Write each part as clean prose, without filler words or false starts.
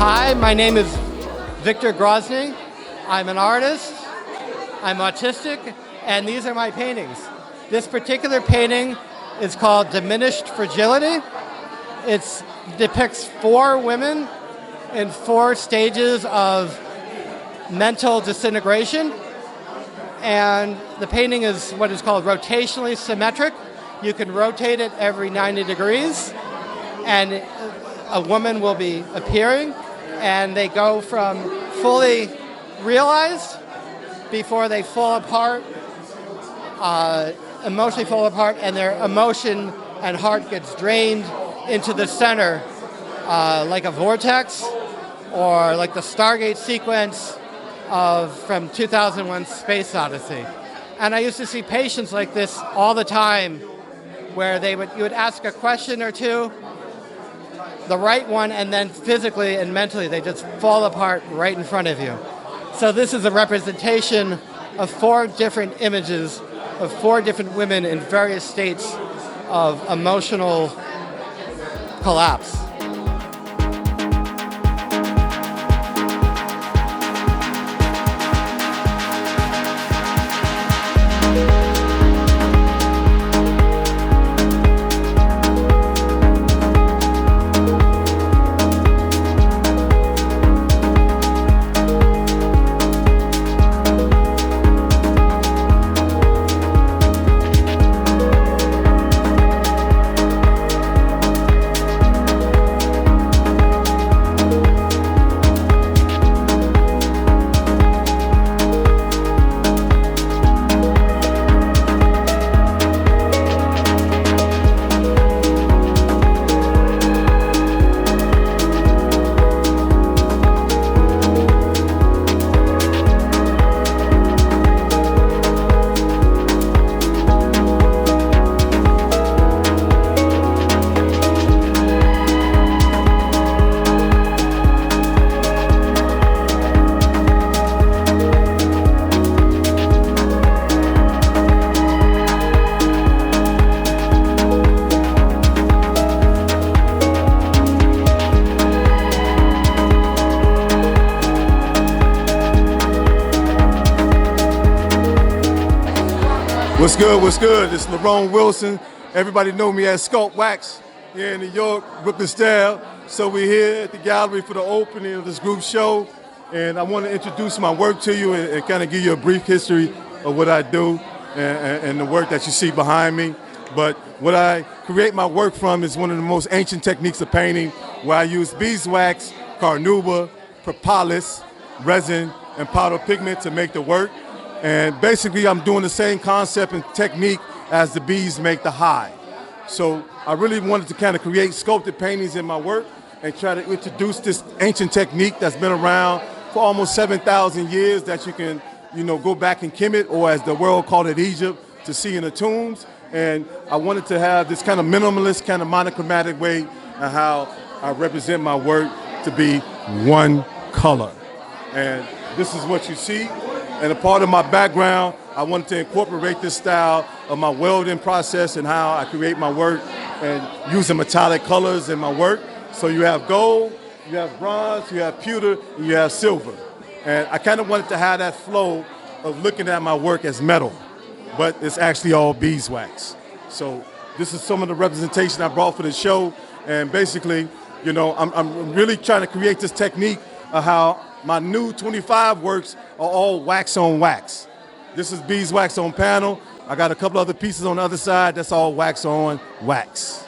Hi, my name is Victor Grozny. I'm an artist, I'm autistic, and these are my paintings. This particular painting is called Diminished Fragility. It depicts 4 women in 4 stages of mental disintegration. And the painting is what is called rotationally symmetric. You can rotate it every 90 degrees, and a woman will be appearing, and they go from fully realized before they fall apart, emotionally fall apart, and their emotion and heart gets drained into the center like a vortex, or like the Stargate sequence from 2001 Space Odyssey. And I used to see patients like this all the time, where you would ask a question or two, the right one, and then physically and mentally they just fall apart right in front of you. So this is a representation of 4 different images of 4 different women in various states of emotional collapse. What's good, what's good? It's LeRone Wilson. Everybody know me as Sculpt Wax here in New York, Brooklyn style. So we're here at the gallery for the opening of this group show. And I want to introduce my work to you and kind of give you a brief history of what I do and the work that you see behind me. But what I create my work from is one of the most ancient techniques of painting, where I use beeswax, carnauba, propolis, resin, and powder pigment to make the work. And basically, I'm doing the same concept and technique as the bees make the hide. So I really wanted to kind of create sculpted paintings in my work and try to introduce this ancient technique that's been around for almost 7,000 years, that you can, go back in Kemet, or as the world called it, Egypt, to see in the tombs. And I wanted to have this kind of minimalist, kind of monochromatic way of how I represent my work to be one color. And this is what you see. And a part of my background, I wanted to incorporate this style of my welding process and how I create my work, and using metallic colors in my work. So you have gold, you have bronze, you have pewter, and you have silver. And I kind of wanted to have that flow of looking at my work as metal, but it's actually all beeswax. So this is some of the representation I brought for the show. And basically, I'm really trying to create this technique of how my new 25 works are all wax on wax. This is beeswax on panel. I got a couple other pieces on the other side. That's all wax on wax.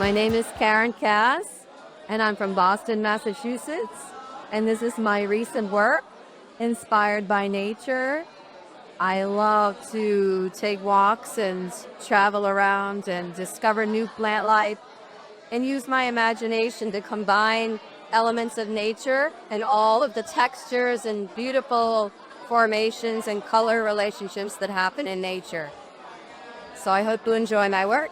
My name is Karen Cass, and I'm from Boston, Massachusetts. And this is my recent work, inspired by nature. I love to take walks and travel around and discover new plant life and use my imagination to combine elements of nature and all of the textures and beautiful formations and color relationships that happen in nature. So I hope you enjoy my work.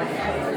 gosh.